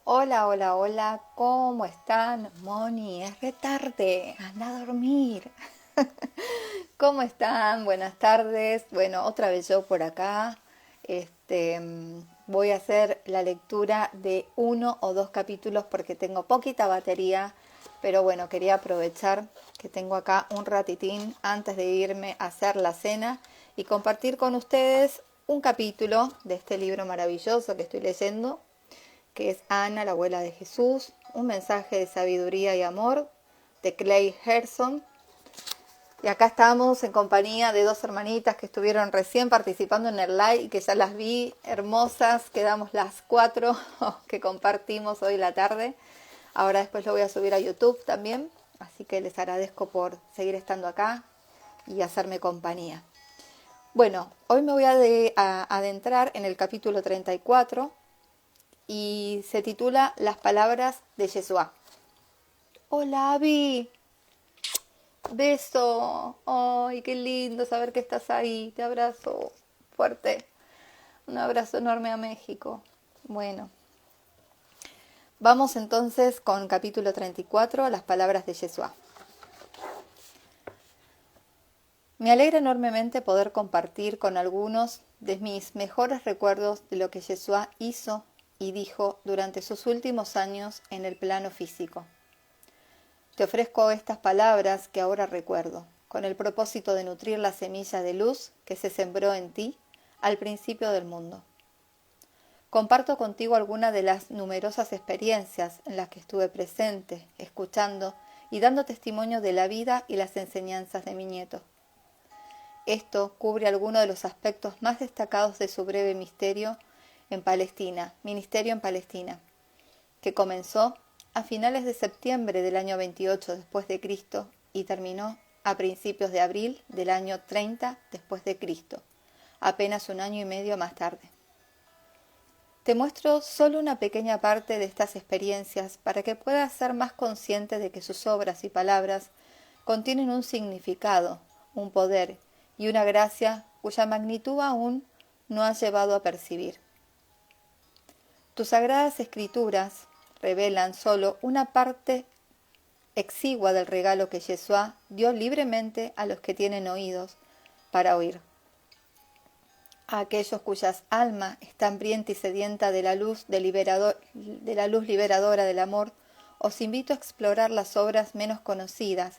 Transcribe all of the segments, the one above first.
Hola, hola, hola, ¿cómo están? Moni, es re tarde, anda a dormir. ¿Cómo están? Buenas tardes. Bueno, otra vez yo por acá. Voy a hacer la lectura de uno o dos capítulos porque tengo poquita batería, pero bueno, quería aprovechar que tengo acá un ratitín antes de irme a hacer la cena y compartir con ustedes un capítulo de este libro maravilloso que estoy leyendo, que es Ana, la abuela de Jesús, un mensaje de sabiduría y amor de Clay Gerson. Y acá estamos en compañía de dos hermanitas que estuvieron recién participando en el live y que ya las vi hermosas. Quedamos las cuatro que compartimos hoy la tarde. Ahora después lo voy a subir a YouTube también. Así que les agradezco por seguir estando acá y hacerme compañía. Bueno, hoy me voy a adentrar en el capítulo 34 y se titula Las palabras de Yeshua. Hola, Abby. Beso. Ay, qué lindo saber que estás ahí. Te abrazo fuerte. Un abrazo enorme a México. Bueno, vamos entonces con capítulo 34, las palabras de Yeshua. Me alegra enormemente poder compartir con algunos de mis mejores recuerdos de lo que Yeshua hizo y dijo durante sus últimos años en el plano físico. Te ofrezco estas palabras que ahora recuerdo, con el propósito de nutrir la semilla de luz que se sembró en ti al principio del mundo. Comparto contigo algunas de las numerosas experiencias en las que estuve presente, escuchando y dando testimonio de la vida y las enseñanzas de mi nieto. Esto cubre algunos de los aspectos más destacados de su breve ministerio en Palestina, que comenzó a finales de septiembre del año 28 después de Cristo y terminó a principios de abril del año 30 después de Cristo, apenas un año y medio más tarde. Te muestro solo una pequeña parte de estas experiencias para que puedas ser más consciente de que sus obras y palabras contienen un significado, un poder y una gracia cuya magnitud aún no has llevado a percibir. Tus sagradas escrituras revelan solo una parte exigua del regalo que Yeshua dio libremente a los que tienen oídos para oír. A aquellos cuyas almas está hambrienta y sedienta de la luz liberadora del amor, os invito a explorar las obras menos conocidas,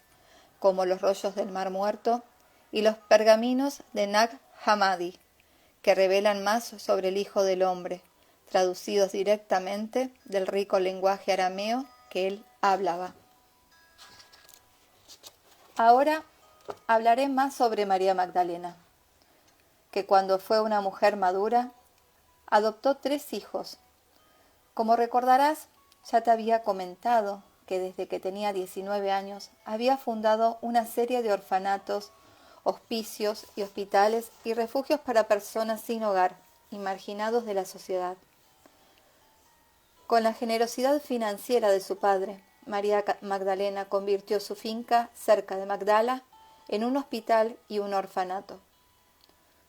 como los rollos del Mar Muerto y los pergaminos de Nag Hammadi, que revelan más sobre el Hijo del Hombre, traducidos directamente del rico lenguaje arameo que él hablaba. Ahora hablaré más sobre María Magdalena, que cuando fue una mujer madura, adoptó 3 hijos. Como recordarás, ya te había comentado que desde que tenía 19 años había fundado una serie de orfanatos, hospicios y hospitales y refugios para personas sin hogar y marginados de la sociedad. Con la generosidad financiera de su padre, María Magdalena convirtió su finca cerca de Magdala en un hospital y un orfanato.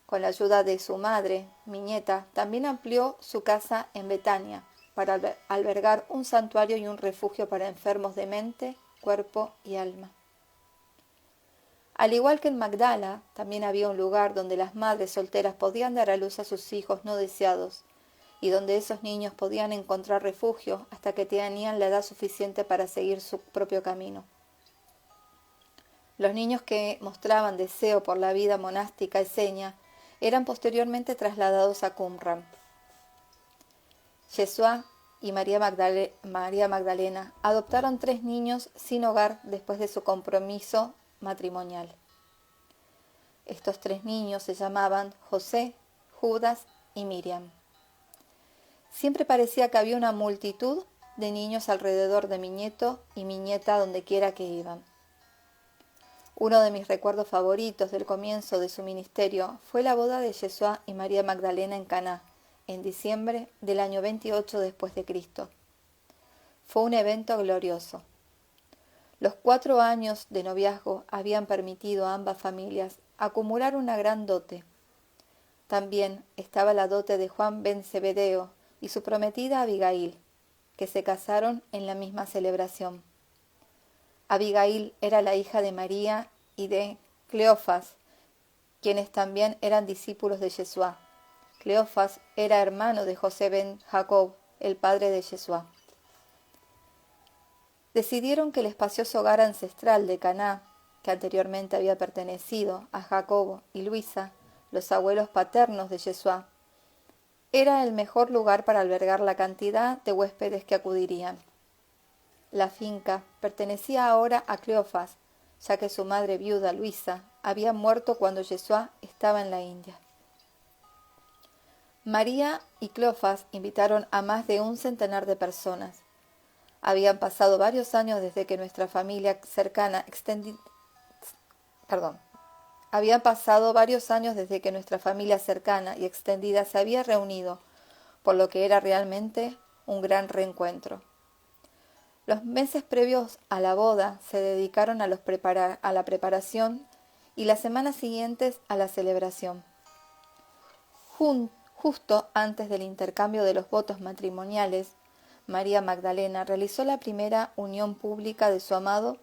Con la ayuda de su madre, mi nieta, también amplió su casa en Betania para albergar un santuario y un refugio para enfermos de mente, cuerpo y alma. Al igual que en Magdala, también había un lugar donde las madres solteras podían dar a luz a sus hijos no deseados y donde esos niños podían encontrar refugio hasta que tenían la edad suficiente para seguir su propio camino. Los niños que mostraban deseo por la vida monástica esenia eran posteriormente trasladados a Qumran. Yeshua y María Magdalena adoptaron 3 niños sin hogar después de su compromiso matrimonial. Estos 3 niños se llamaban José, Judas y Miriam. Siempre parecía que había una multitud de niños alrededor de mi nieto y mi nieta donde quiera que iban. Uno de mis recuerdos favoritos del comienzo de su ministerio fue la boda de Yeshua y María Magdalena en Caná, en diciembre del año 28 después de Cristo. Fue un evento glorioso. Los 4 años de noviazgo habían permitido a ambas familias acumular una gran dote. También estaba la dote de Juan ben Zebedeo y su prometida Abigail, que se casaron en la misma celebración. Abigail era la hija de María y de Cleofas, quienes también eran discípulos de Yeshua. Cleofas era hermano de José ben Jacob, el padre de Yeshua. Decidieron que el espacioso hogar ancestral de Caná, que anteriormente había pertenecido a Jacobo y Luisa, los abuelos paternos de Yeshua, era el mejor lugar para albergar la cantidad de huéspedes que acudirían. La finca pertenecía ahora a Cleofas, ya que su madre viuda, Luisa, había muerto cuando Yeshua estaba en la India. María y Cleofas invitaron a más de 100 de personas. Habían pasado varios años desde que nuestra familia cercana y extendida se había reunido, por lo que era realmente un gran reencuentro. Los meses previos a la boda se dedicaron a la preparación y las semanas siguientes a la celebración. Justo antes del intercambio de los votos matrimoniales, María Magdalena realizó la primera unión pública de su amado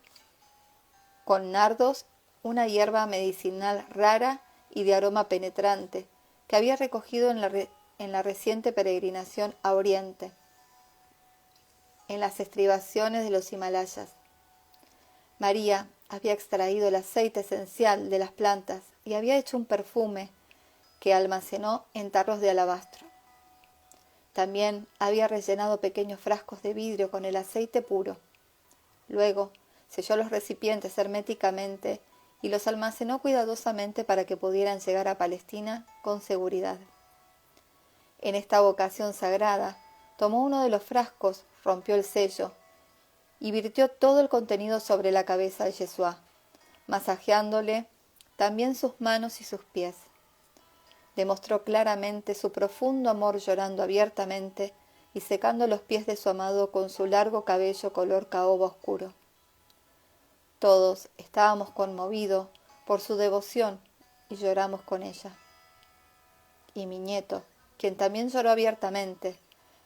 con nardos, una hierba medicinal rara y de aroma penetrante que había recogido en la reciente peregrinación a Oriente, en las estribaciones de los Himalayas. María había extraído el aceite esencial de las plantas y había hecho un perfume que almacenó en tarros de alabastro. También había rellenado pequeños frascos de vidrio con el aceite puro. Luego selló los recipientes herméticamente y los almacenó cuidadosamente para que pudieran llegar a Palestina con seguridad. En esta vocación sagrada, tomó uno de los frascos, rompió el sello y virtió todo el contenido sobre la cabeza de Yeshua, masajeándole también sus manos y sus pies. Demostró claramente su profundo amor llorando abiertamente y secando los pies de su amado con su largo cabello color caoba oscuro. Todos estábamos conmovidos por su devoción y lloramos con ella. Y mi nieto, quien también lloró abiertamente,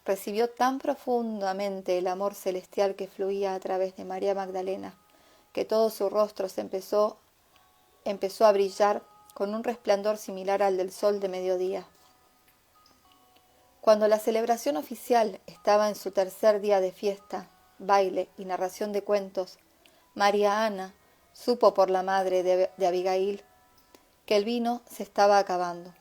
recibió tan profundamente el amor celestial que fluía a través de María Magdalena, que todo su rostro empezó a brillar con un resplandor similar al del sol de mediodía. Cuando la celebración oficial estaba en su tercer día de fiesta, baile y narración de cuentos, María Ana supo por la madre de Abigail que el vino se estaba acabando.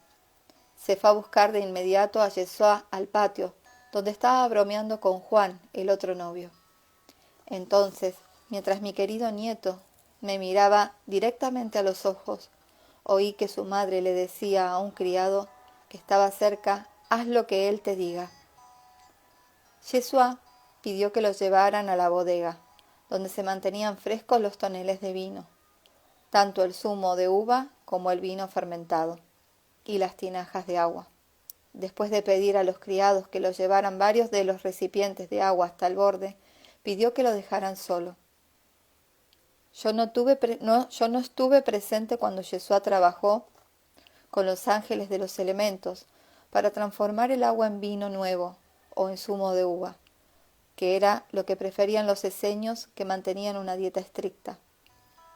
Se fue a buscar de inmediato a Yeshua al patio, donde estaba bromeando con Juan, el otro novio. Entonces, mientras mi querido nieto me miraba directamente a los ojos, oí que su madre le decía a un criado que estaba cerca: «Haz lo que él te diga». Yeshua pidió que los llevaran a la bodega, donde se mantenían frescos los toneles de vino, tanto el zumo de uva como el vino fermentado, y las tinajas de agua. Después de pedir a los criados que los llevaran varios de los recipientes de agua hasta el borde, pidió que lo dejaran solo. Yo no estuve presente cuando Yeshua trabajó con los ángeles de los elementos para transformar el agua en vino nuevo o en zumo de uva, que era lo que preferían los eseños que mantenían una dieta estricta.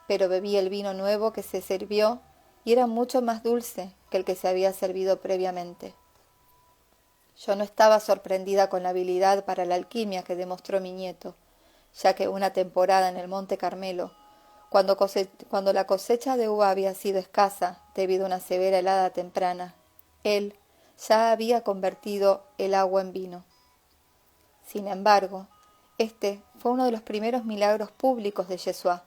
Pero bebí el vino nuevo que se sirvió y era mucho más dulce que el que se había servido previamente. Yo no estaba sorprendida con la habilidad para la alquimia que demostró mi nieto, ya que una temporada en el Monte Carmelo, cuando la cosecha de uva había sido escasa debido a una severa helada temprana, él ya había convertido el agua en vino. Sin embargo, este fue uno de los primeros milagros públicos de Yeshua,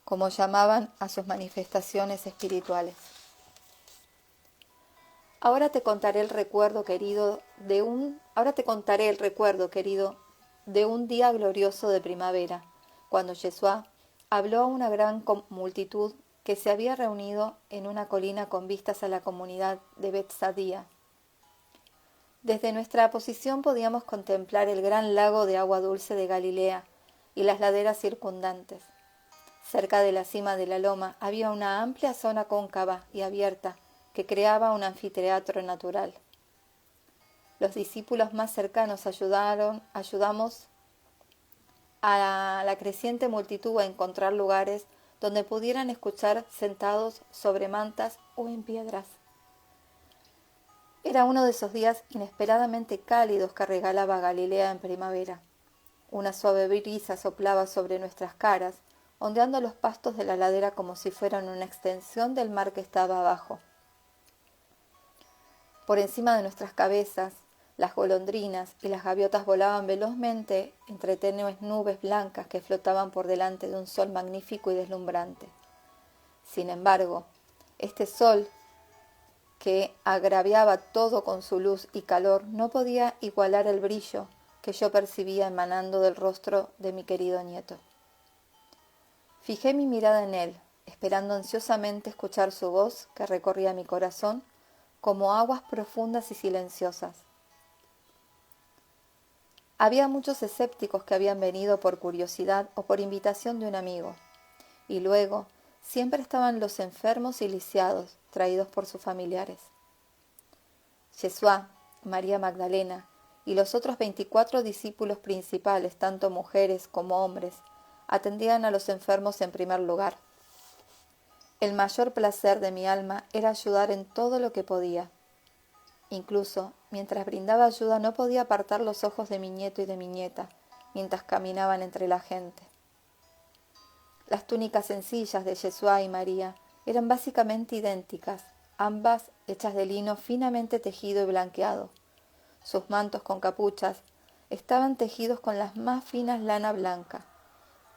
como llamaban a sus manifestaciones espirituales. Ahora te contaré el recuerdo, querido, de un día glorioso de primavera, cuando Yeshua habló a una gran multitud que se había reunido en una colina con vistas a la comunidad de Betsadía. Desde nuestra posición podíamos contemplar el gran lago de agua dulce de Galilea y las laderas circundantes. Cerca de la cima de la loma había una amplia zona cóncava y abierta que creaba un anfiteatro natural. los discípulos más cercanos ayudamos a la creciente multitud a encontrar lugares donde pudieran escuchar sentados sobre mantas o en piedras. Era uno de esos días inesperadamente cálidos que regalaba Galilea en primavera. Una suave brisa soplaba sobre nuestras caras, ondeando los pastos de la ladera como si fueran una extensión del mar que estaba abajo. Por encima de nuestras cabezas, las golondrinas y las gaviotas volaban velozmente entre tenues nubes blancas que flotaban por delante de un sol magnífico y deslumbrante. Sin embargo, este sol, que agraviaba todo con su luz y calor, no podía igualar el brillo que yo percibía emanando del rostro de mi querido nieto. Fijé mi mirada en él, esperando ansiosamente escuchar su voz que recorría mi corazón como aguas profundas y silenciosas. Había muchos escépticos que habían venido por curiosidad o por invitación de un amigo, y luego siempre estaban los enfermos y lisiados, traídos por sus familiares. Jesús, María Magdalena y los otros 24 discípulos principales, tanto mujeres como hombres, atendían a los enfermos en primer lugar. El mayor placer de mi alma era ayudar en todo lo que podía. Incluso, mientras brindaba ayuda, no podía apartar los ojos de mi nieto y de mi nieta, mientras caminaban entre la gente. Las túnicas sencillas de Jesús y María eran básicamente idénticas, ambas hechas de lino finamente tejido y blanqueado. Sus mantos con capuchas estaban tejidos con las más finas lana blanca.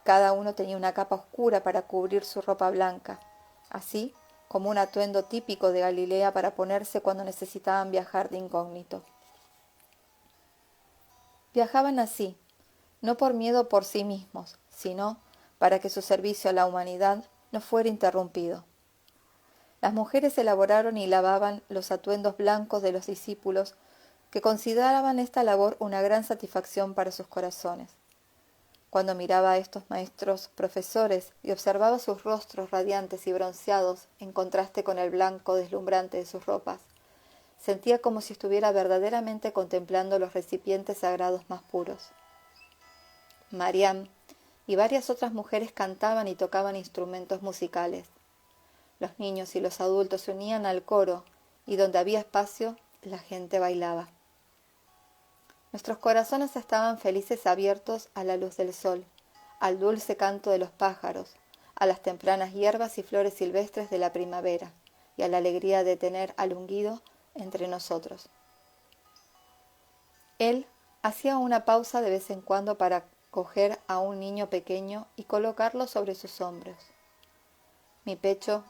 Cada uno tenía una capa oscura para cubrir su ropa blanca, así como un atuendo típico de Galilea para ponerse cuando necesitaban viajar de incógnito. Viajaban así, no por miedo por sí mismos, sino para que su servicio a la humanidad no fuera interrumpido. Las mujeres elaboraron y lavaban los atuendos blancos de los discípulos, que consideraban esta labor una gran satisfacción para sus corazones. Cuando miraba a estos maestros profesores y observaba sus rostros radiantes y bronceados en contraste con el blanco deslumbrante de sus ropas, sentía como si estuviera verdaderamente contemplando los recipientes sagrados más puros. Mariam y varias otras mujeres cantaban y tocaban instrumentos musicales. Los niños y los adultos se unían al coro y donde había espacio, la gente bailaba. Nuestros corazones estaban felices abiertos a la luz del sol, al dulce canto de los pájaros, a las tempranas hierbas y flores silvestres de la primavera y a la alegría de tener al ungido entre nosotros. Él hacía una pausa de vez en cuando para coger a un niño pequeño y colocarlo sobre sus hombros. Mi pecho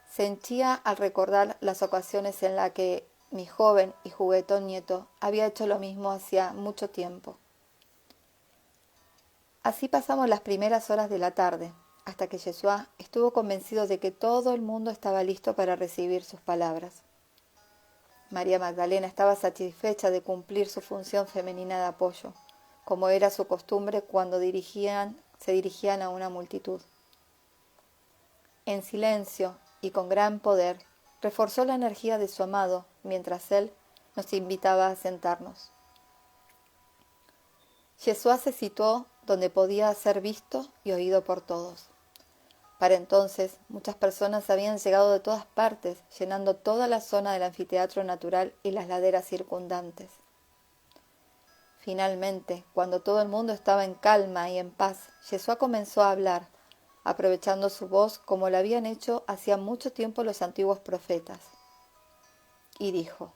se henchía al recordar las ocasiones en las que mi joven y juguetón nieto había hecho lo mismo hacía mucho tiempo. Así pasamos las primeras horas de la tarde, hasta que Jesús estuvo convencido de que todo el mundo estaba listo para recibir sus palabras. María Magdalena estaba satisfecha de cumplir su función femenina de apoyo, como era su costumbre cuando se dirigían a una multitud. En silencio y con gran poder, reforzó la energía de su amado mientras él nos invitaba a sentarnos. Jesús se situó donde podía ser visto y oído por todos. Para entonces, muchas personas habían llegado de todas partes, llenando toda la zona del anfiteatro natural y las laderas circundantes. Finalmente, cuando todo el mundo estaba en calma y en paz, Jesús comenzó a hablar, aprovechando su voz como lo habían hecho hacía mucho tiempo los antiguos profetas. Y dijo: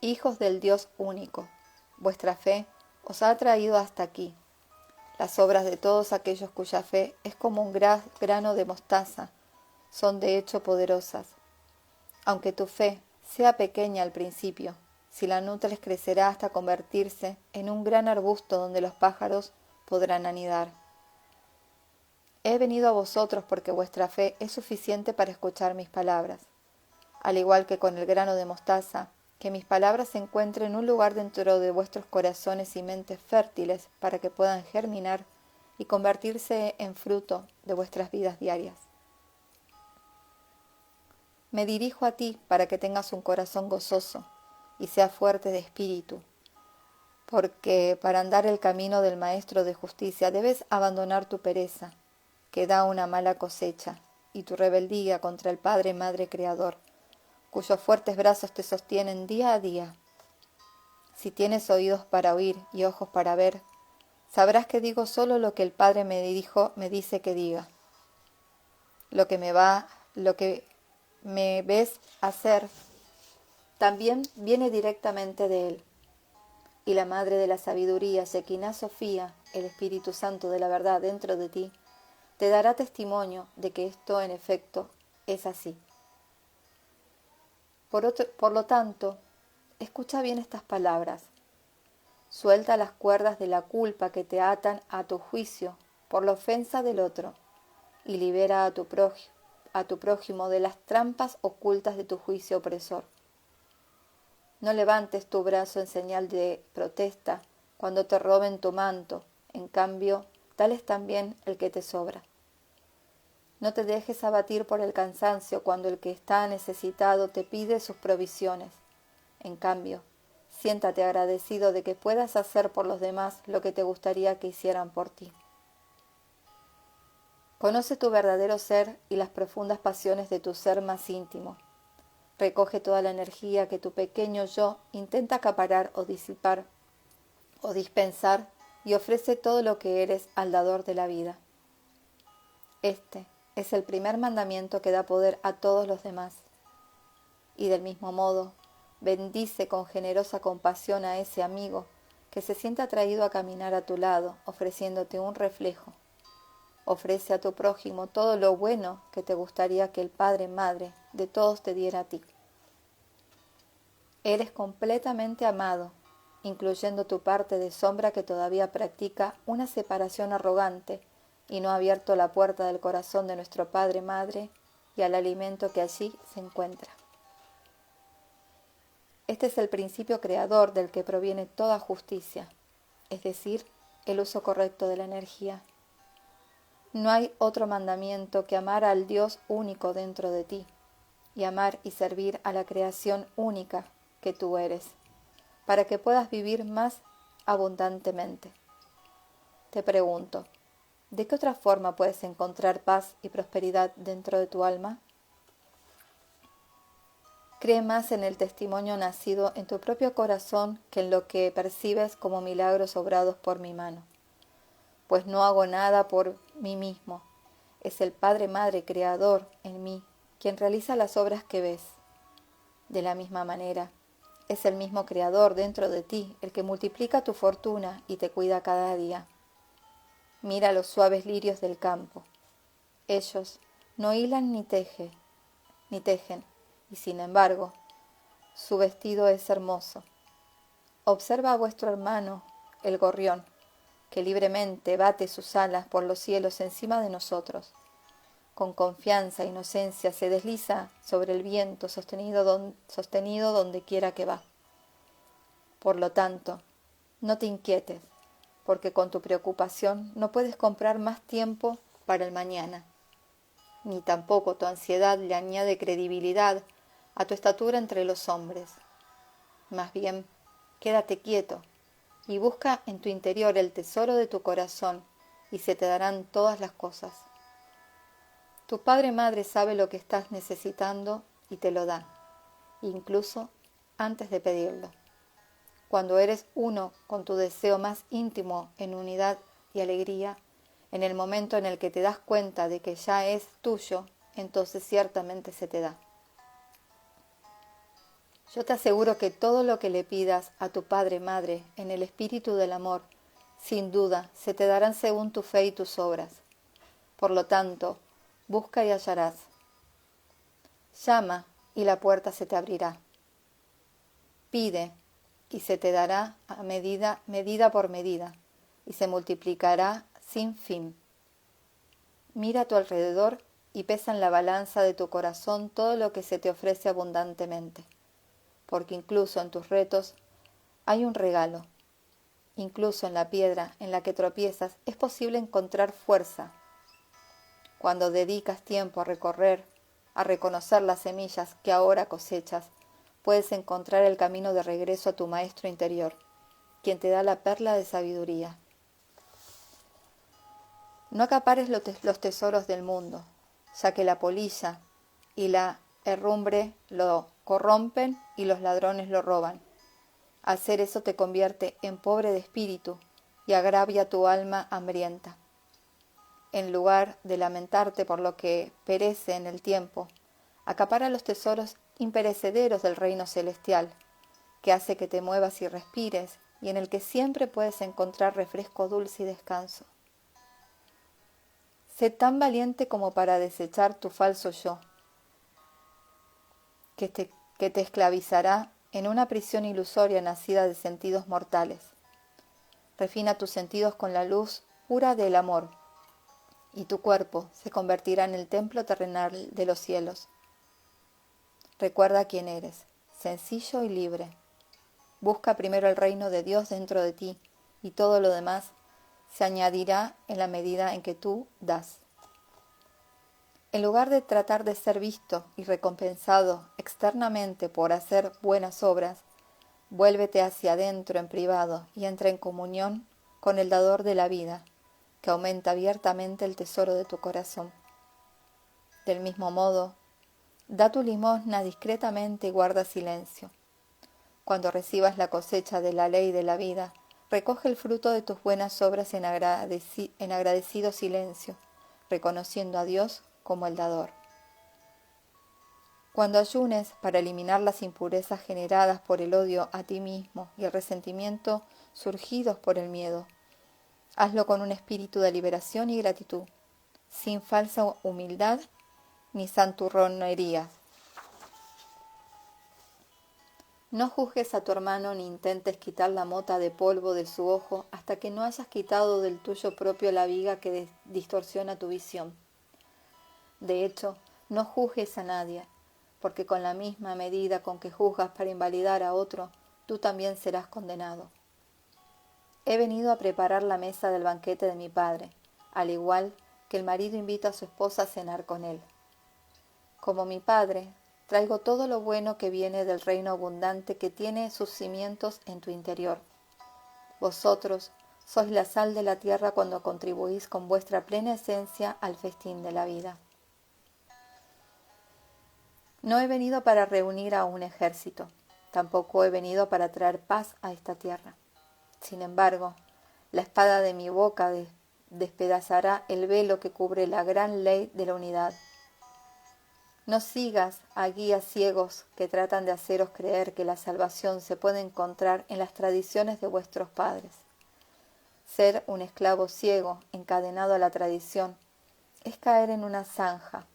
Hijos del Dios único, vuestra fe os ha traído hasta aquí. Las obras de todos aquellos cuya fe es como un grano de mostaza son de hecho poderosas. Aunque tu fe sea pequeña al principio, si la nutres crecerá hasta convertirse en un gran arbusto donde los pájaros podrán anidar. He venido a vosotros porque vuestra fe es suficiente para escuchar mis palabras. Al igual que con el grano de mostaza, que mis palabras se encuentren un lugar dentro de vuestros corazones y mentes fértiles para que puedan germinar y convertirse en fruto de vuestras vidas diarias. Me dirijo a ti para que tengas un corazón gozoso, y sea fuerte de espíritu, porque para andar el camino del Maestro de Justicia debes abandonar tu pereza, que da una mala cosecha, y tu rebeldía contra el Padre Madre Creador, cuyos fuertes brazos te sostienen día a día. Si tienes oídos para oír y ojos para ver, sabrás que digo solo lo que el Padre me dice que diga. Lo que me ves hacer también viene directamente de Él. Y la Madre de la Sabiduría, Shekinah Sofía, el Espíritu Santo de la verdad dentro de ti, te dará testimonio de que esto en efecto es así. Por lo tanto, escucha bien estas palabras. Suelta las cuerdas de la culpa que te atan a tu juicio por la ofensa del otro y libera a tu prójimo de las trampas ocultas de tu juicio opresor. No levantes tu brazo en señal de protesta cuando te roben tu manto, en cambio, dales también el que te sobra. No te dejes abatir por el cansancio cuando el que está necesitado te pide sus provisiones. En cambio, siéntate agradecido de que puedas hacer por los demás lo que te gustaría que hicieran por ti. Conoce tu verdadero ser y las profundas pasiones de tu ser más íntimo. Recoge toda la energía que tu pequeño yo intenta acaparar o disipar o dispensar y ofrece todo lo que eres al dador de la vida. Este es el primer mandamiento que da poder a todos los demás. Y del mismo modo, bendice con generosa compasión a ese amigo que se siente atraído a caminar a tu lado, ofreciéndote un reflejo. Ofrece a tu prójimo todo lo bueno que te gustaría que el Padre Madre de todos te diera a ti. Eres completamente amado, incluyendo tu parte de sombra que todavía practica una separación arrogante y no ha abierto la puerta del corazón de nuestro Padre Madre y al alimento que allí se encuentra. Este es el principio creador del que proviene toda justicia, es decir, el uso correcto de la energía. No hay otro mandamiento que amar al Dios único dentro de ti y amar y servir a la creación única que tú eres, para que puedas vivir más abundantemente. Te pregunto, ¿de qué otra forma puedes encontrar paz y prosperidad dentro de tu alma? Cree más en el testimonio nacido en tu propio corazón que en lo que percibes como milagros obrados por mi mano. Pues no hago nada por mí mismo. Es el Padre Madre Creador en mí quien realiza las obras que ves. De la misma manera, es el mismo Creador dentro de ti el que multiplica tu fortuna y te cuida cada día. Mira los suaves lirios del campo. Ellos no hilan ni tejen, y sin embargo, su vestido es hermoso. Observa a vuestro hermano, el gorrión, que libremente bate sus alas por los cielos encima de nosotros. Con confianza e inocencia se desliza sobre el viento sostenido donde quiera que va. Por lo tanto, no te inquietes, porque con tu preocupación no puedes comprar más tiempo para el mañana, ni tampoco tu ansiedad le añade credibilidad a tu estatura entre los hombres. Más bien, quédate quieto y busca en tu interior el tesoro de tu corazón y se te darán todas las cosas. Tu Padre Madre sabe lo que estás necesitando y te lo da, incluso antes de pedirlo. Cuando eres uno con tu deseo más íntimo en unidad y alegría, en el momento en el que te das cuenta de que ya es tuyo, entonces ciertamente se te da. Yo te aseguro que todo lo que le pidas a tu Padre Madre en el espíritu del amor, sin duda, se te darán según tu fe y tus obras. Por lo tanto, busca y hallarás. Llama y la puerta se te abrirá. Pide y se te dará a medida por medida, y se multiplicará sin fin. Mira a tu alrededor y pesa en la balanza de tu corazón todo lo que se te ofrece abundantemente, porque incluso en tus retos hay un regalo. Incluso en la piedra en la que tropiezas es posible encontrar fuerza. Cuando dedicas tiempo a reconocer las semillas que ahora cosechas, puedes encontrar el camino de regreso a tu maestro interior, quien te da la perla de sabiduría. No acapares los tesoros del mundo, ya que la polilla y la herrumbre lo corrompen y los ladrones lo roban. Hacer eso te convierte en pobre de espíritu y agravia tu alma hambrienta. En lugar de lamentarte por lo que perece en el tiempo, acapara los tesoros imperecederos del reino celestial, que hace que te muevas y respires, y en el que siempre puedes encontrar refresco dulce y descanso. Sé tan valiente como para desechar tu falso yo, que te esclavizará en una prisión ilusoria nacida de sentidos mortales. Refina tus sentidos con la luz pura del amor, y tu cuerpo se convertirá en el templo terrenal de los cielos. Recuerda quién eres, sencillo y libre. Busca primero el reino de Dios dentro de ti, y todo lo demás se añadirá en la medida en que tú das. En lugar de tratar de ser visto y recompensado externamente por hacer buenas obras, vuélvete hacia adentro en privado y entra en comunión con el dador de la vida, que aumenta abiertamente el tesoro de tu corazón. Del mismo modo, da tu limosna discretamente y guarda silencio. Cuando recibas la cosecha de la ley de la vida, recoge el fruto de tus buenas obras en agradecido silencio, reconociendo a Dios como el dador. Cuando ayunes para eliminar las impurezas generadas por el odio a ti mismo y el resentimiento surgidos por el miedo, hazlo con un espíritu de liberación y gratitud, sin falsa humildad ni santurronería. No juzgues a tu hermano ni intentes quitar la mota de polvo de su ojo hasta que no hayas quitado del tuyo propio la viga que distorsiona tu visión. De hecho, no juzgues a nadie, porque con la misma medida con que juzgas para invalidar a otro, tú también serás condenado. He venido a preparar la mesa del banquete de mi padre, al igual que el marido invita a su esposa a cenar con él. Como mi padre, traigo todo lo bueno que viene del reino abundante que tiene sus cimientos en tu interior. Vosotros sois la sal de la tierra cuando contribuís con vuestra plena esencia al festín de la vida. No he venido para reunir a un ejército, tampoco he venido para traer paz a esta tierra. Sin embargo, la espada de mi boca despedazará el velo que cubre la gran ley de la unidad. No sigas a guías ciegos que tratan de haceros creer que la salvación se puede encontrar en las tradiciones de vuestros padres. Ser un esclavo ciego encadenado a la tradición es caer en una zanja.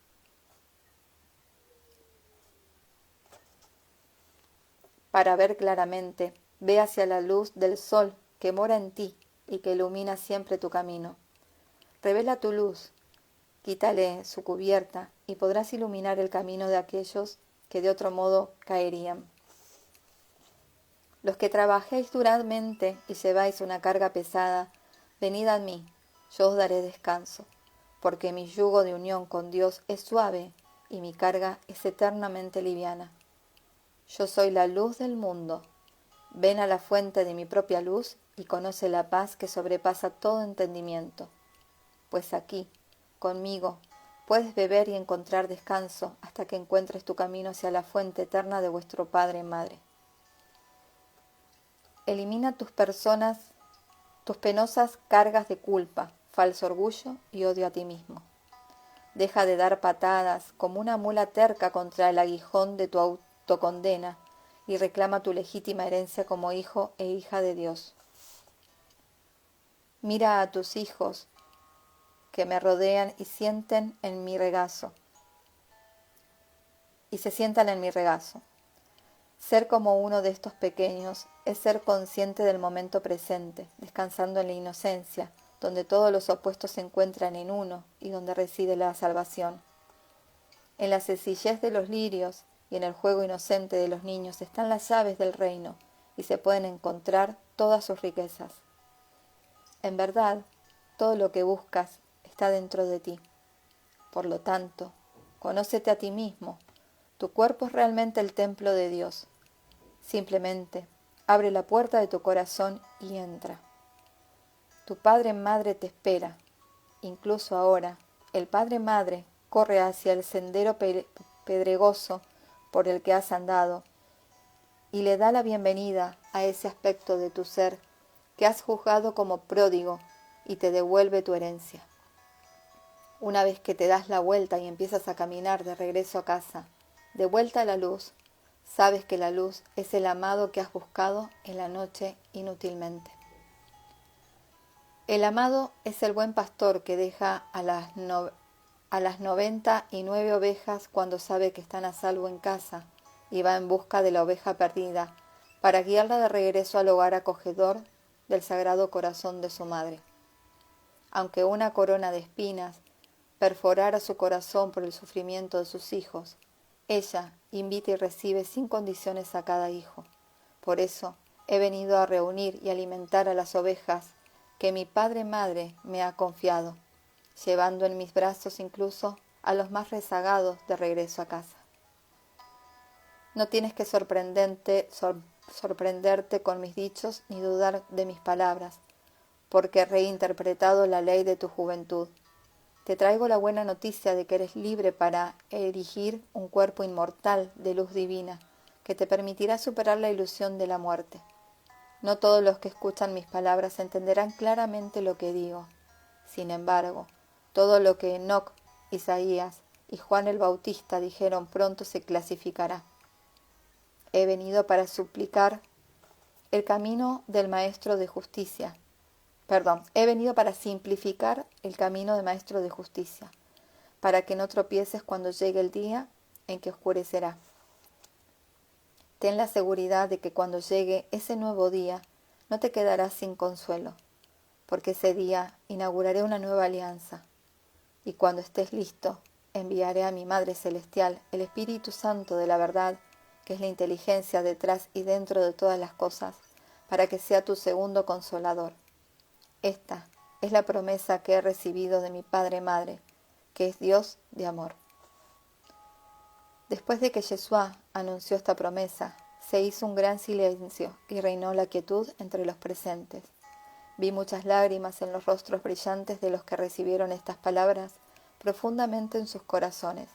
Para ver claramente, ve hacia la luz del sol que mora en ti y que ilumina siempre tu camino. Revela tu luz, quítale su cubierta y podrás iluminar el camino de aquellos que de otro modo caerían. Los que trabajéis duramente y lleváis una carga pesada, venid a mí, yo os daré descanso, porque mi yugo de unión con Dios es suave y mi carga es eternamente liviana. Yo soy la luz del mundo. Ven a la fuente de mi propia luz y conoce la paz que sobrepasa todo entendimiento. Pues aquí, conmigo, puedes beber y encontrar descanso hasta que encuentres tu camino hacia la fuente eterna de vuestro Padre y Madre. Elimina tus penosas cargas de culpa, falso orgullo y odio a ti mismo. Deja de dar patadas como una mula terca contra el aguijón de tu autocondena y reclama tu legítima herencia como hijo e hija de Dios. Mira a tus hijos que me rodean y se sientan en mi regazo. Ser como uno de estos pequeños es ser consciente del momento presente, descansando en la inocencia, donde todos los opuestos se encuentran en uno y donde reside la salvación. En la sencillez de los lirios y en el juego inocente de los niños están las llaves del reino y se pueden encontrar todas sus riquezas. En verdad, todo lo que buscas está dentro de ti. Por lo tanto, conócete a ti mismo. Tu cuerpo es realmente el templo de Dios. Simplemente abre la puerta de tu corazón y entra. Tu padre-madre te espera. Incluso ahora, el padre-madre corre hacia el sendero pedregoso por el que has andado y le da la bienvenida a ese aspecto de tu ser que has juzgado como pródigo y te devuelve tu herencia. Una vez que te das la vuelta y empiezas a caminar de regreso a casa, de vuelta a la luz, sabes que la luz es el amado que has buscado en la noche inútilmente. El amado es el buen pastor que deja a las 99 ovejas cuando sabe que están a salvo en casa y va en busca de la oveja perdida para guiarla de regreso al hogar acogedor del Sagrado Corazón de su madre. Aunque una corona de espinas perforara su corazón por el sufrimiento de sus hijos, ella invita y recibe sin condiciones a cada hijo. Por eso he venido a reunir y alimentar a las ovejas que mi padre-madre me ha confiado, llevando en mis brazos incluso a los más rezagados de regreso a casa. No tienes que sorprenderte con mis dichos ni dudar de mis palabras, porque he reinterpretado la ley de tu juventud. Te traigo la buena noticia de que eres libre para erigir un cuerpo inmortal de luz divina que te permitirá superar la ilusión de la muerte. No todos los que escuchan mis palabras entenderán claramente lo que digo. Sin embargo, todo lo que Enoc, Isaías y Juan el Bautista dijeron pronto se clasificará. He venido para suplicar el camino del Maestro de Justicia. He venido para simplificar el camino del Maestro de Justicia, para que no tropieces cuando llegue el día en que oscurecerá. Ten la seguridad de que cuando llegue ese nuevo día no te quedarás sin consuelo, porque ese día inauguraré una nueva alianza, y cuando estés listo, enviaré a mi Madre Celestial el Espíritu Santo de la verdad, que es la inteligencia detrás y dentro de todas las cosas, para que sea tu segundo consolador. Esta es la promesa que he recibido de mi Padre-Madre, que es Dios de amor. Después de que Yeshua anunció esta promesa, se hizo un gran silencio y reinó la quietud entre los presentes. Vi muchas lágrimas en los rostros brillantes de los que recibieron estas palabras profundamente en sus corazones.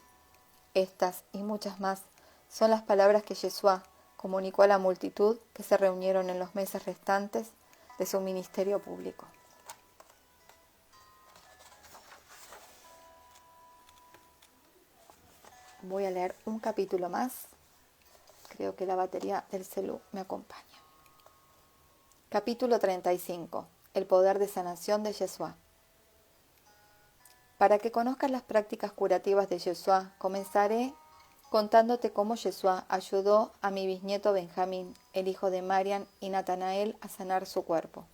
Estas y muchas más son las palabras que Yeshua comunicó a la multitud que se reunieron en los meses restantes de su ministerio público. Voy a leer un capítulo más. Creo que la batería del celu me acompaña. Capítulo 35. El poder de sanación de Yeshua. Para que conozcas las prácticas curativas de Yeshua, comenzaré contándote cómo Yeshua ayudó a mi bisnieto Benjamín, el hijo de Mariam y Natanael, a sanar su cuerpo.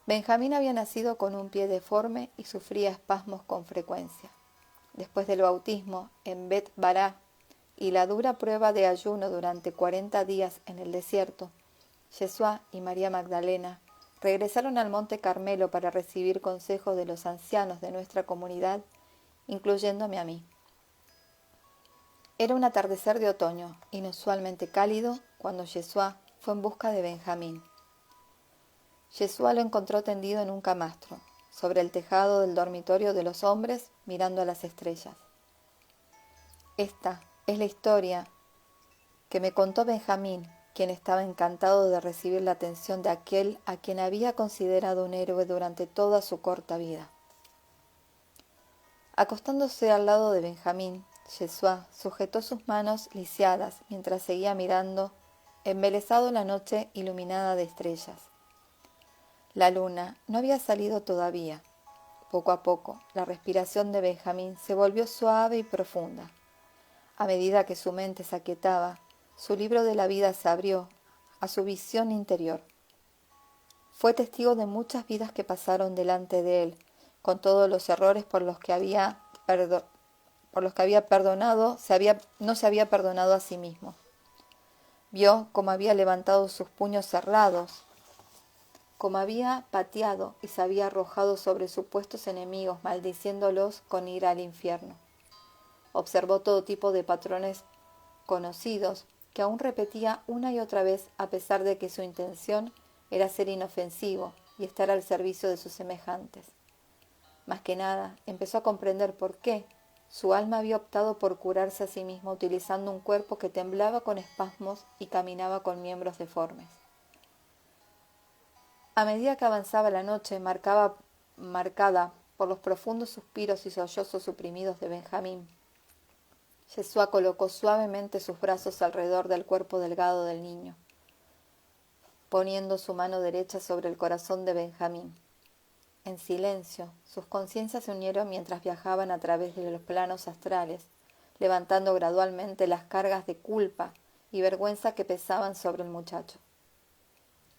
Benjamín había nacido con un pie deforme y sufría espasmos con frecuencia. Después del bautismo en Bet Bará y la dura prueba de ayuno durante 40 días en el desierto, Yeshua y María Magdalena regresaron al Monte Carmelo para recibir consejos de los ancianos de nuestra comunidad, incluyéndome a mí. Era un atardecer de otoño, inusualmente cálido, cuando Yeshua fue en busca de Benjamín. Yeshua lo encontró tendido en un camastro, sobre el tejado del dormitorio de los hombres, mirando a las estrellas. Esta es la historia que me contó Benjamín, quien estaba encantado de recibir la atención de aquel a quien había considerado un héroe durante toda su corta vida. Acostándose al lado de Benjamín, Yeshua sujetó sus manos lisiadas mientras seguía mirando, embelesado la noche iluminada de estrellas. La luna no había salido todavía. Poco a poco, la respiración de Benjamín se volvió suave y profunda. A medida que su mente se aquietaba, su libro de la vida se abrió a su visión interior. Fue testigo de muchas vidas que pasaron delante de él, con todos los errores por los que había perdonado, no se había perdonado a sí mismo. Vio cómo había levantado sus puños cerrados, cómo había pateado y se había arrojado sobre supuestos enemigos, maldiciéndolos con ira al infierno. Observó todo tipo de patrones conocidos que aún repetía una y otra vez a pesar de que su intención era ser inofensivo y estar al servicio de sus semejantes. Más que nada, empezó a comprender por qué su alma había optado por curarse a sí misma utilizando un cuerpo que temblaba con espasmos y caminaba con miembros deformes. A medida que avanzaba la noche, marcada por los profundos suspiros y sollozos suprimidos de Benjamín, Yeshua colocó suavemente sus brazos alrededor del cuerpo delgado del niño, poniendo su mano derecha sobre el corazón de Benjamín. En silencio, sus conciencias se unieron mientras viajaban a través de los planos astrales, levantando gradualmente las cargas de culpa y vergüenza que pesaban sobre el muchacho.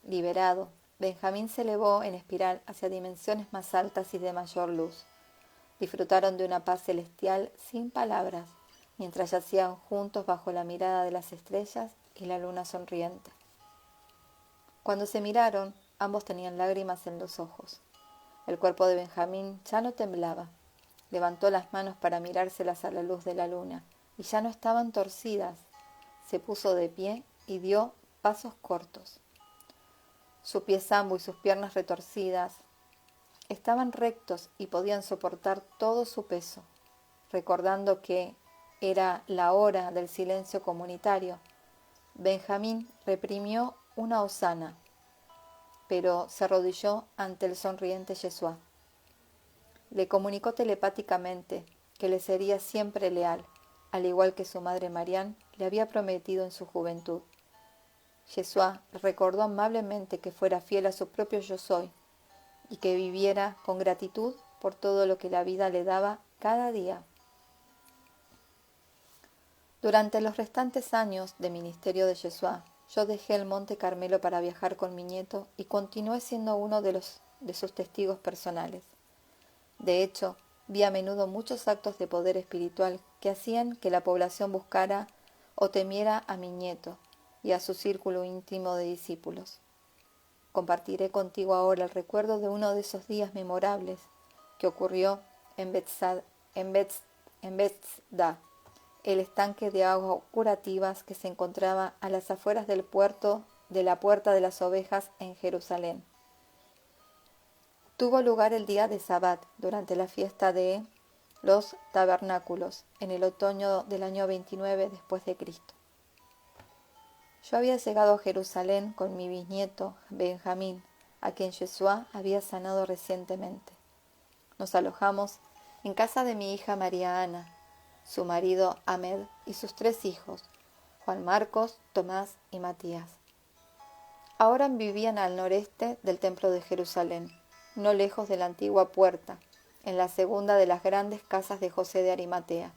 Liberado, Benjamín se elevó en espiral hacia dimensiones más altas y de mayor luz. Disfrutaron de una paz celestial sin palabras, mientras yacían juntos bajo la mirada de las estrellas y la luna sonriente. Cuando se miraron, ambos tenían lágrimas en los ojos. El cuerpo de Benjamín ya no temblaba. Levantó las manos para mirárselas a la luz de la luna, y ya no estaban torcidas. Se puso de pie y dio pasos cortos. Su pie zambo y sus piernas retorcidas estaban rectos y podían soportar todo su peso. Recordando que era la hora del silencio comunitario, Benjamín reprimió una hosana, pero se arrodilló ante el sonriente Yeshua. Le comunicó telepáticamente que le sería siempre leal, al igual que su madre Marián le había prometido en su juventud. Yeshua recordó amablemente que fuera fiel a su propio yo soy y que viviera con gratitud por todo lo que la vida le daba cada día. Durante los restantes años de ministerio de Yeshua, yo dejé el Monte Carmelo para viajar con mi nieto y continué siendo uno de sus testigos personales. De hecho, vi a menudo muchos actos de poder espiritual que hacían que la población buscara o temiera a mi nieto y a su círculo íntimo de discípulos. Compartiré contigo ahora el recuerdo de uno de esos días memorables que ocurrió en Bethesda, el estanque de aguas curativas que se encontraba a las afueras del puerto de la Puerta de las Ovejas en Jerusalén. Tuvo lugar el día de Sabbat, durante la fiesta de los tabernáculos, en el otoño del año 29 después de Cristo. Yo había llegado a Jerusalén con mi bisnieto Benjamín, a quien Yeshua había sanado recientemente. Nos alojamos en casa de mi hija María Ana, su marido Ahmed y sus 3 hijos, Juan Marcos, Tomás y Matías. Ahora vivían al noreste del templo de Jerusalén, no lejos de la antigua puerta, en la segunda de las grandes casas de José de Arimatea.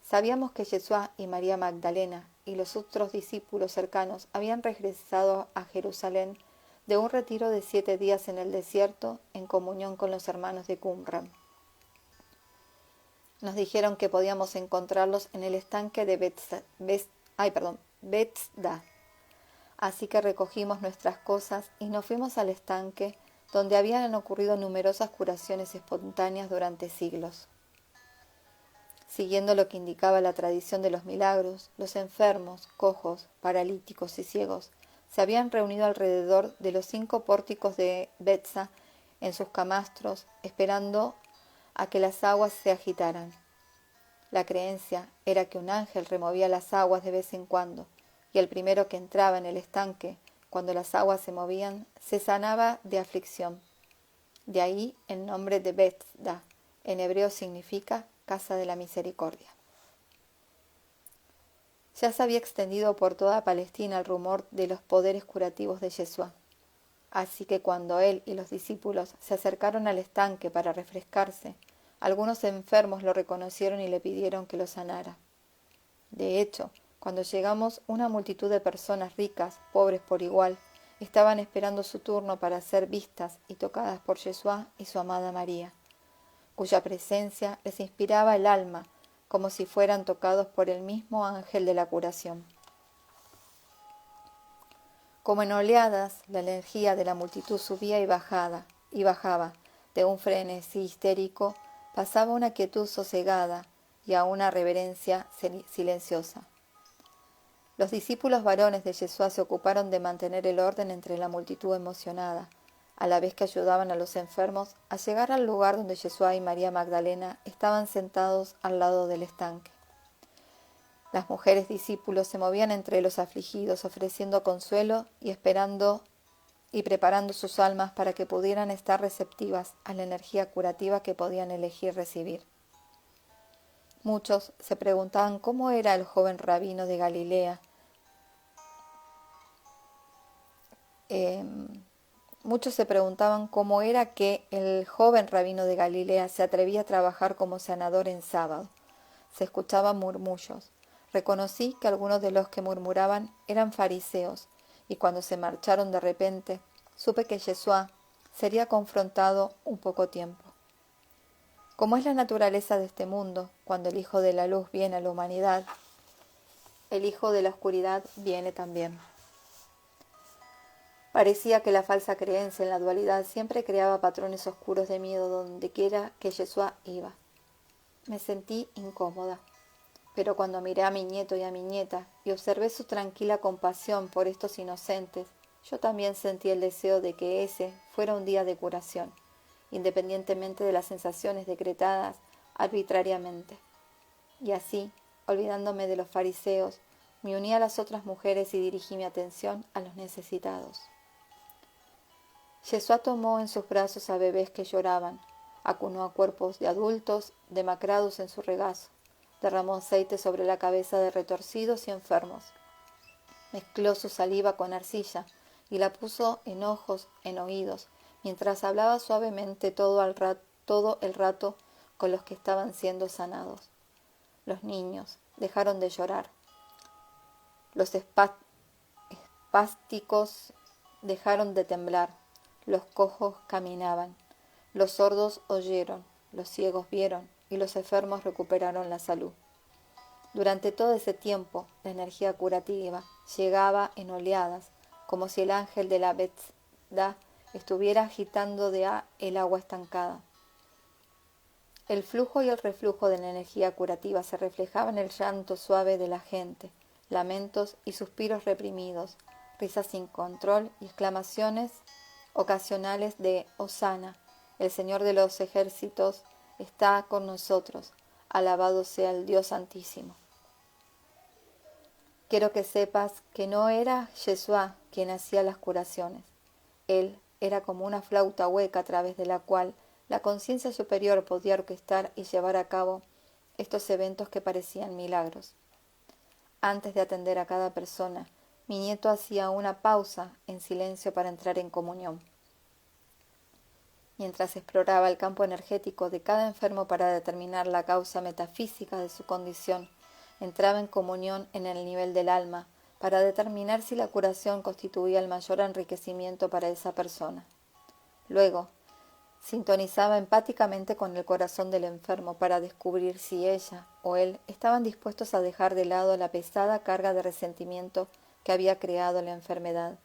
Sabíamos que Yeshua y María Magdalena y los otros discípulos cercanos habían regresado a Jerusalén de un retiro de 7 días en el desierto en comunión con los hermanos de Qumran. Nos dijeron que podíamos encontrarlos en el estanque de Bethesda. Así que recogimos nuestras cosas y nos fuimos al estanque, donde habían ocurrido numerosas curaciones espontáneas durante siglos. Siguiendo lo que indicaba la tradición de los milagros, los enfermos, cojos, paralíticos y ciegos se habían reunido alrededor de los 5 pórticos de Bethesda en sus camastros, esperando a que las aguas se agitaran. La creencia era que un ángel removía las aguas de vez en cuando, y el primero que entraba en el estanque, cuando las aguas se movían, se sanaba de aflicción. De ahí el nombre de Bethesda, en hebreo significa Casa de la Misericordia. Ya se había extendido por toda Palestina el rumor de los poderes curativos de Yeshua. Así que cuando él y los discípulos se acercaron al estanque para refrescarse, algunos enfermos lo reconocieron y le pidieron que lo sanara. De hecho, cuando llegamos, una multitud de personas ricas, pobres por igual, estaban esperando su turno para ser vistas y tocadas por Yeshua y su amada María, cuya presencia les inspiraba el alma, como si fueran tocados por el mismo ángel de la curación. Como en oleadas, la energía de la multitud subía y bajaba, de un frenesí histérico pasaba a una quietud sosegada y a una reverencia silenciosa. Los discípulos varones de Yeshua se ocuparon de mantener el orden entre la multitud emocionada, a la vez que ayudaban a los enfermos a llegar al lugar donde Yeshua y María Magdalena estaban sentados al lado del estanque. Las mujeres discípulos se movían entre los afligidos, ofreciendo consuelo y esperando y preparando sus almas para que pudieran estar receptivas a la energía curativa que podían elegir recibir. Muchos se preguntaban cómo era el joven rabino de Galilea. Muchos se preguntaban cómo era que el joven rabino de Galilea se atrevía a trabajar como sanador en sábado. Se escuchaban murmullos. Reconocí que algunos de los que murmuraban eran fariseos, y cuando se marcharon de repente, supe que Yeshua sería confrontado un poco tiempo. Como es la naturaleza de este mundo, cuando el Hijo de la Luz viene a la humanidad, el Hijo de la Oscuridad viene también. Parecía que la falsa creencia en la dualidad siempre creaba patrones oscuros de miedo donde quiera que Yeshua iba. Me sentí incómoda, pero cuando miré a mi nieto y a mi nieta y observé su tranquila compasión por estos inocentes, yo también sentí el deseo de que ese fuera un día de curación, independientemente de las sensaciones decretadas arbitrariamente. Y así, olvidándome de los fariseos, me uní a las otras mujeres y dirigí mi atención a los necesitados. Yeshua tomó en sus brazos a bebés que lloraban, acunó a cuerpos de adultos demacrados en su regazo, derramó aceite sobre la cabeza de retorcidos y enfermos, mezcló su saliva con arcilla y la puso en ojos, en oídos, mientras hablaba suavemente todo el rato con los que estaban siendo sanados. Los niños dejaron de llorar. Los espásticos dejaron de temblar. Los cojos caminaban. Los sordos oyeron. Los ciegos vieron. Y los enfermos recuperaron la salud. Durante todo ese tiempo, la energía curativa llegaba en oleadas, como si el ángel de la Bethesda estuviera agitando el agua estancada. El flujo y el reflujo de la energía curativa se reflejaban en el llanto suave de la gente, lamentos y suspiros reprimidos, risas sin control y exclamaciones ocasionales de «Hosana, el Señor de los ejércitos está con nosotros, alabado sea el Dios Santísimo». Quiero que sepas que no era Yeshua quien hacía las curaciones. Él era como una flauta hueca a través de la cual la conciencia superior podía orquestar y llevar a cabo estos eventos que parecían milagros. Antes de atender a cada persona, mi nieto hacía una pausa en silencio para entrar en comunión. Mientras exploraba el campo energético de cada enfermo para determinar la causa metafísica de su condición, entraba en comunión en el nivel del alma para determinar si la curación constituía el mayor enriquecimiento para esa persona. Luego, sintonizaba empáticamente con el corazón del enfermo para descubrir si ella o él estaban dispuestos a dejar de lado la pesada carga de resentimiento que había creado la enfermedad.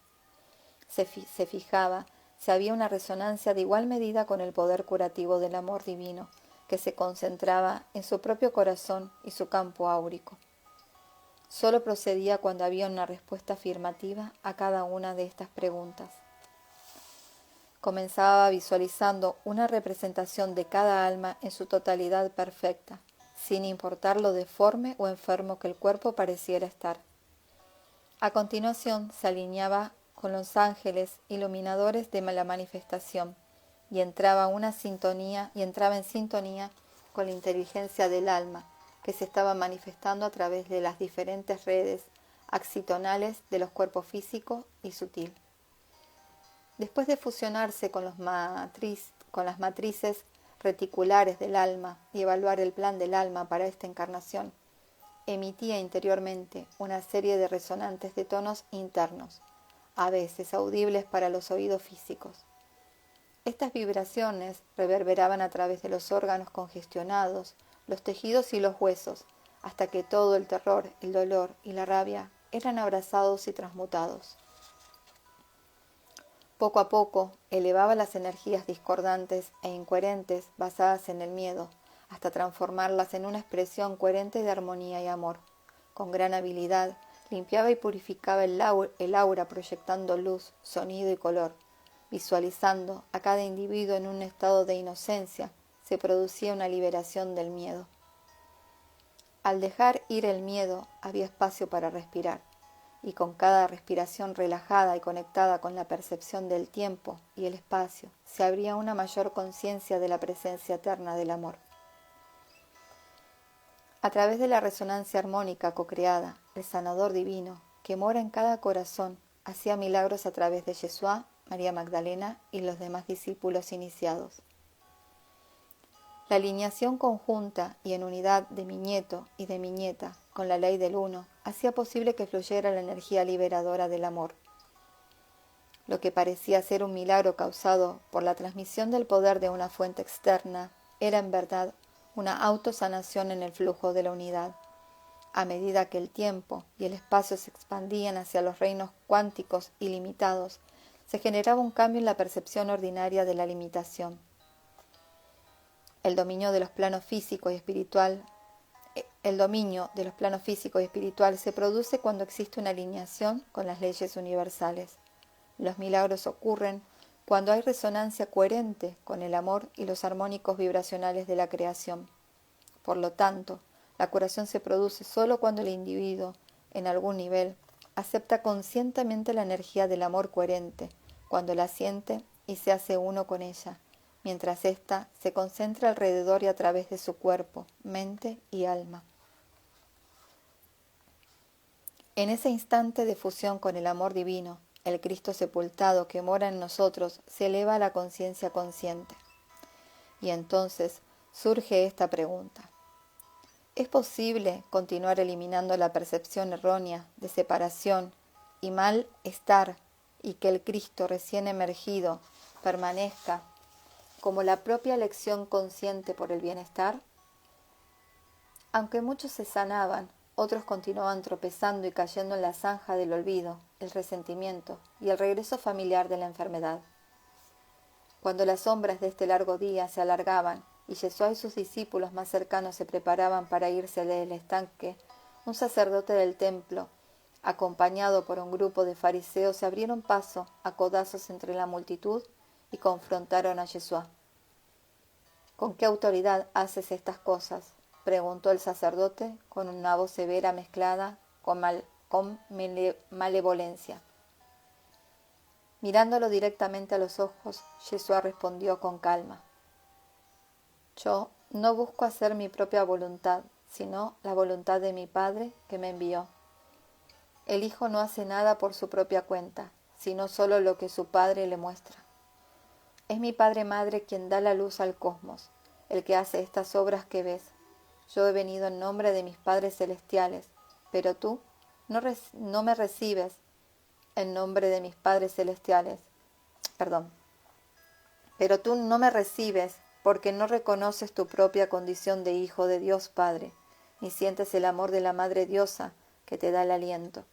Se fijaba si había una resonancia de igual medida con el poder curativo del amor divino que se concentraba en su propio corazón y su campo áurico. Solo procedía cuando había una respuesta afirmativa a cada una de estas preguntas. Comenzaba visualizando una representación de cada alma en su totalidad perfecta, sin importar lo deforme o enfermo que el cuerpo pareciera estar. A continuación se alineaba con los ángeles iluminadores de la manifestación y entraba en sintonía con la inteligencia del alma que se estaba manifestando a través de las diferentes redes axitonales de los cuerpos físico y sutil. Después de fusionarse con las matrices reticulares del alma y evaluar el plan del alma para esta encarnación, emitía interiormente una serie de resonantes de tonos internos, a veces audibles para los oídos físicos. Estas vibraciones reverberaban a través de los órganos congestionados, los tejidos y los huesos, hasta que todo el terror, el dolor y la rabia eran abrazados y transmutados. Poco a poco elevaba las energías discordantes e incoherentes basadas en el miedo, hasta transformarlas en una expresión coherente de armonía y amor. Con gran habilidad, Limpiaba y purificaba el aura proyectando luz, sonido y color. Visualizando a cada individuo en un estado de inocencia, se producía una liberación del miedo. Al dejar ir el miedo, había espacio para respirar, y con cada respiración relajada y conectada con la percepción del tiempo y el espacio, se abría una mayor conciencia de la presencia eterna del amor. A través de la resonancia armónica co-creada, el sanador divino, que mora en cada corazón, hacía milagros a través de Yeshua, María Magdalena y los demás discípulos iniciados. La alineación conjunta y en unidad de mi nieto y de mi nieta con la ley del uno hacía posible que fluyera la energía liberadora del amor. Lo que parecía ser un milagro causado por la transmisión del poder de una fuente externa era en verdad una autosanación en el flujo de la unidad. A medida que el tiempo y el espacio se expandían hacia los reinos cuánticos ilimitados, se generaba un cambio en la percepción ordinaria de la limitación. El dominio de los planos físico y espiritual se produce cuando existe una alineación con las leyes universales. Los milagros ocurren cuando hay resonancia coherente con el amor y los armónicos vibracionales de la creación. Por lo tanto, la curación se produce solo cuando el individuo, en algún nivel, acepta conscientemente la energía del amor coherente, cuando la siente y se hace uno con ella, mientras ésta se concentra alrededor y a través de su cuerpo, mente y alma. En ese instante de fusión con el amor divino, el Cristo sepultado que mora en nosotros se eleva a la conciencia consciente. Y entonces surge esta pregunta. ¿Es posible continuar eliminando la percepción errónea de separación y malestar y que el Cristo recién emergido permanezca como la propia elección consciente por el bienestar? Aunque muchos se sanaban, otros continuaban tropezando y cayendo en la zanja del olvido, el resentimiento y el regreso familiar de la enfermedad. Cuando las sombras de este largo día se alargaban y Yeshua y sus discípulos más cercanos se preparaban para irse del estanque, un sacerdote del templo, acompañado por un grupo de fariseos, se abrieron paso a codazos entre la multitud y confrontaron a Yeshua. ¿Con qué autoridad haces estas cosas?, preguntó el sacerdote con una voz severa mezclada con malevolencia. Mirándolo directamente a los ojos, Yeshua respondió con calma. Yo no busco hacer mi propia voluntad, sino la voluntad de mi Padre que me envió. El Hijo no hace nada por su propia cuenta, sino solo lo que su Padre le muestra. Es mi Padre Madre quien da la luz al cosmos, el que hace estas obras que ves. Yo he venido en nombre de mis Padres Celestiales, pero tú no me recibes en nombre de mis Padres Celestiales. Pero tú no me recibes porque no reconoces tu propia condición de hijo de Dios Padre, ni sientes el amor de la Madre Diosa que te da el aliento.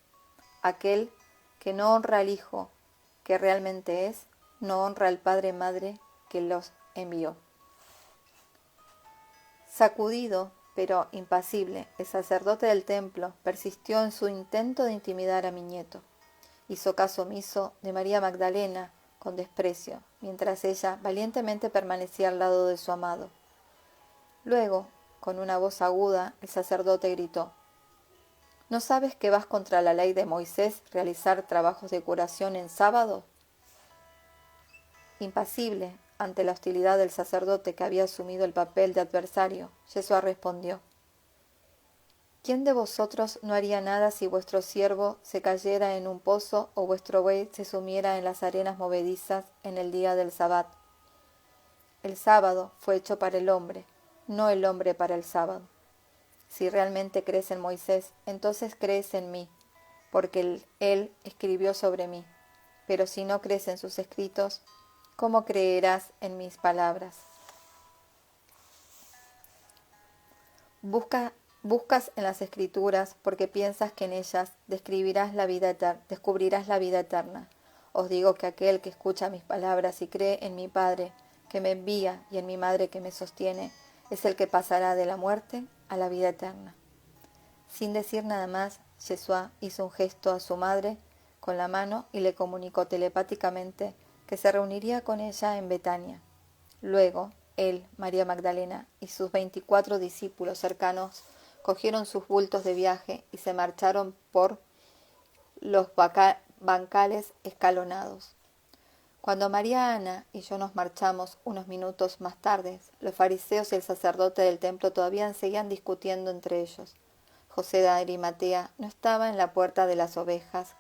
Aquel que no honra al Hijo que realmente es, no honra al Padre Madre que los envió. Sacudido, pero impasible, el sacerdote del templo persistió en su intento de intimidar a mi nieto. Hizo caso omiso de María Magdalena con desprecio, mientras ella valientemente permanecía al lado de su amado. Luego, con una voz aguda, el sacerdote gritó: ¿No sabes que vas contra la ley de Moisés realizar trabajos de curación en sábado? Impasible ante la hostilidad del sacerdote que había asumido el papel de adversario, Yeshua respondió: ¿Quién de vosotros no haría nada si vuestro siervo se cayera en un pozo o vuestro buey se sumiera en las arenas movedizas en el día del Sabbat? El sábado fue hecho para el hombre, no el hombre para el sábado. Si realmente crees en Moisés, entonces crees en mí, porque él escribió sobre mí. Pero si no crees en sus escritos, ¿cómo creerás en mis palabras? Buscas en las Escrituras porque piensas que en ellas descubrirás la vida eterna. Os digo que aquel que escucha mis palabras y cree en mi Padre que me envía y en mi Madre que me sostiene, es el que pasará de la muerte a la vida eterna. Sin decir nada más, Yeshua hizo un gesto a su madre con la mano y le comunicó telepáticamente que se reuniría con ella en Betania. Luego, él, María Magdalena y sus 24 discípulos cercanos cogieron sus bultos de viaje y se marcharon por los bancales escalonados. Cuando María Ana y yo nos marchamos unos minutos más tarde, los fariseos y el sacerdote del templo todavía seguían discutiendo entre ellos. José de Arimatea no estaba en la puerta de las ovejas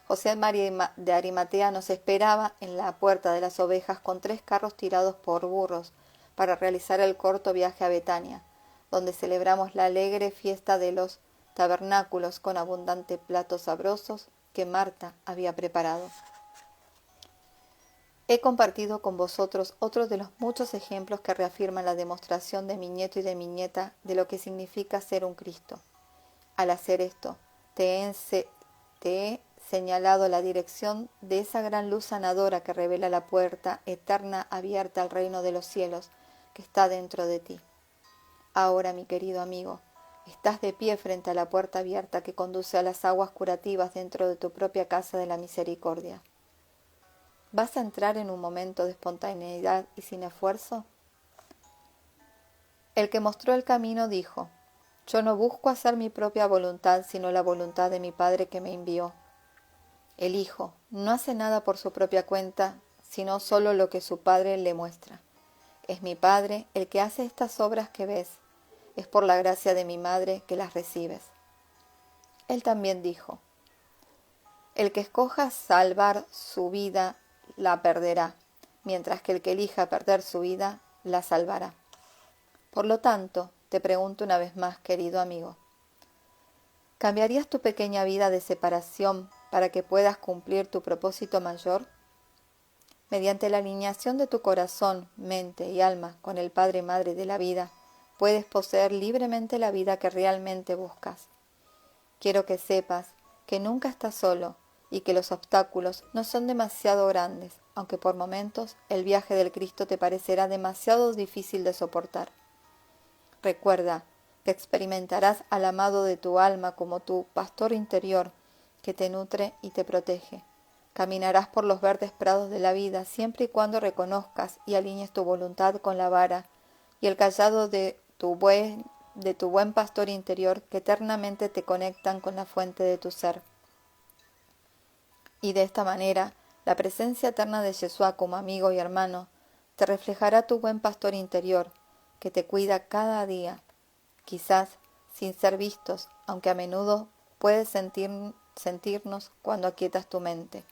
José María de Arimatea nos esperaba en la puerta de las ovejas con 3 carros tirados por burros para realizar el corto viaje a Betania, donde celebramos la alegre fiesta de los tabernáculos con abundantes platos sabrosos que Marta había preparado. He compartido con vosotros otros de los muchos ejemplos que reafirman la demostración de mi nieto y de mi nieta de lo que significa ser un Cristo. Al hacer esto, te he señalado la dirección de esa gran luz sanadora que revela la puerta eterna abierta al reino de los cielos que está dentro de ti. Ahora, mi querido amigo, estás de pie frente a la puerta abierta que conduce a las aguas curativas dentro de tu propia casa de la misericordia. ¿Vas a entrar en un momento de espontaneidad y sin esfuerzo? El que mostró el camino dijo: yo no busco hacer mi propia voluntad, sino la voluntad de mi Padre que me envió. El Hijo no hace nada por su propia cuenta, sino solo lo que su Padre le muestra. Es mi Padre el que hace estas obras que ves. Es por la gracia de mi Madre que las recibes. Él también dijo: el que escoja salvar su vida la perderá, mientras que el que elija perder su vida la salvará. Por lo tanto, te pregunto una vez más, querido amigo, ¿cambiarías tu pequeña vida de separación para que puedas cumplir tu propósito mayor? Mediante la alineación de tu corazón, mente y alma con el Padre y Madre de la vida, puedes poseer libremente la vida que realmente buscas. Quiero que sepas que nunca estás solo y que los obstáculos no son demasiado grandes, aunque por momentos el viaje del Cristo te parecerá demasiado difícil de soportar. Recuerda que experimentarás al amado de tu alma como tu pastor interior que te nutre y te protege. Caminarás por los verdes prados de la vida siempre y cuando reconozcas y alinees tu voluntad con la vara y el cayado de tu buen pastor interior que eternamente te conectan con la fuente de tu ser. Y de esta manera, la presencia eterna de Yeshua como amigo y hermano te reflejará tu buen pastor interior, que te cuida cada día, quizás sin ser vistos, aunque a menudo puedes sentirnos cuando aquietas tu mente.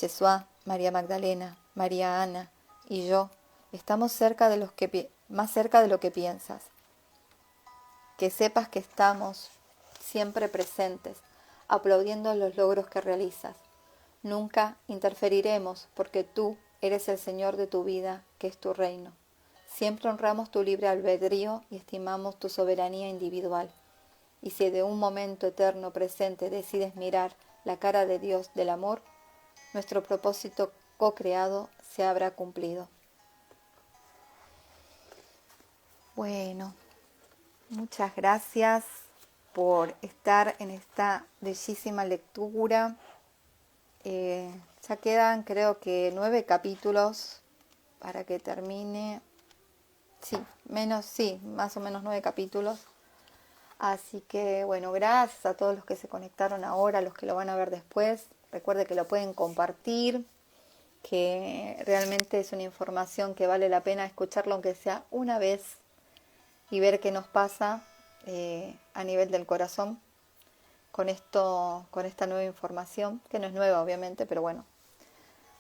Yeshua, María Magdalena, María Ana y yo estamos más cerca de lo que piensas. Que sepas que estamos siempre presentes, aplaudiendo los logros que realizas. Nunca interferiremos porque tú eres el Señor de tu vida, que es tu reino. Siempre honramos tu libre albedrío y estimamos tu soberanía individual. Y si de un momento eterno presente decides mirar la cara de Dios del amor, nuestro propósito co-creado se habrá cumplido. Bueno, muchas gracias por estar en esta bellísima lectura. Ya quedan creo que 9 capítulos para que termine. Más o menos 9 capítulos. Así que bueno, gracias a todos los que se conectaron ahora, los que lo van a ver después. Recuerde que lo pueden compartir, que realmente es una información que vale la pena escucharlo aunque sea una vez y ver qué nos pasa a nivel del corazón con esta nueva información, que no es nueva obviamente, pero bueno,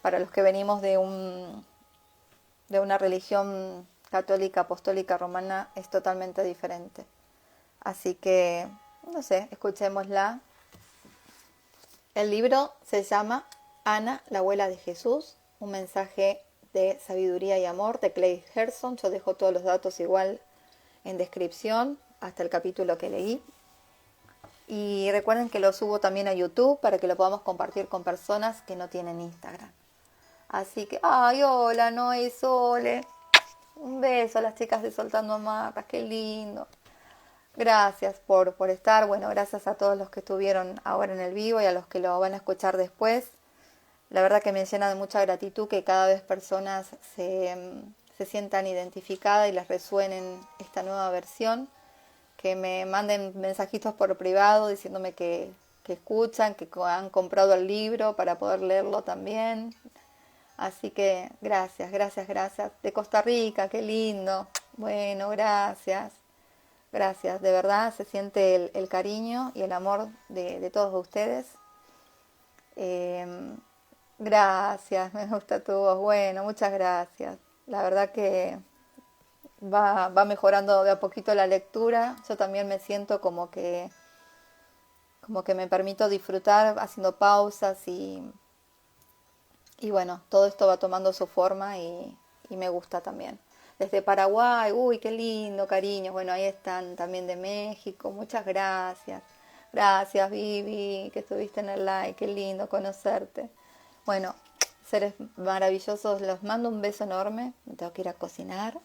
para los que venimos de una religión católica, apostólica, romana, es totalmente diferente. Así que, no sé, escuchémosla. El libro se llama Ana, la abuela de Jesús, un mensaje de sabiduría y amor de Clay Gerson. Yo dejo todos los datos igual en descripción, hasta el capítulo que leí. Y recuerden que lo subo también a YouTube para que lo podamos compartir con personas que no tienen Instagram. Así que, ay, hola, Noé y Sole. Un beso a las chicas de Soltando Amarras, qué lindo. Gracias por estar. Bueno, gracias a todos los que estuvieron ahora en el vivo y a los que lo van a escuchar después. La verdad que me llena de mucha gratitud que cada vez personas se sientan identificadas y les resuenen esta nueva versión, que me manden mensajitos por privado diciéndome que escuchan, que han comprado el libro para poder leerlo también. Así que gracias, gracias, gracias. De Costa Rica, qué lindo. Bueno, gracias. Gracias, de verdad se siente el cariño y el amor de todos ustedes. Eh, Gracias, me gusta tu voz. Bueno, muchas gracias. La verdad que va mejorando de a poquito la lectura. Yo también me siento como que me permito disfrutar haciendo pausas y bueno, todo esto va tomando su forma y me gusta también. Desde Paraguay, uy, qué lindo, cariños. Bueno, ahí están también de México. Muchas gracias. Gracias, Vivi, que estuviste en el live. Qué lindo conocerte. Bueno, seres maravillosos, los mando un beso enorme. Me tengo que ir a cocinar.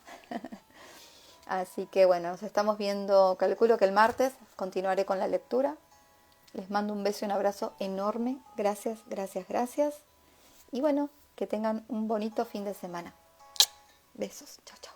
Así que bueno, nos estamos viendo, calculo que el martes continuaré con la lectura. Les mando un beso y un abrazo enorme. Gracias, gracias, gracias. Y bueno, que tengan un bonito fin de semana. Besos. Chao, chao.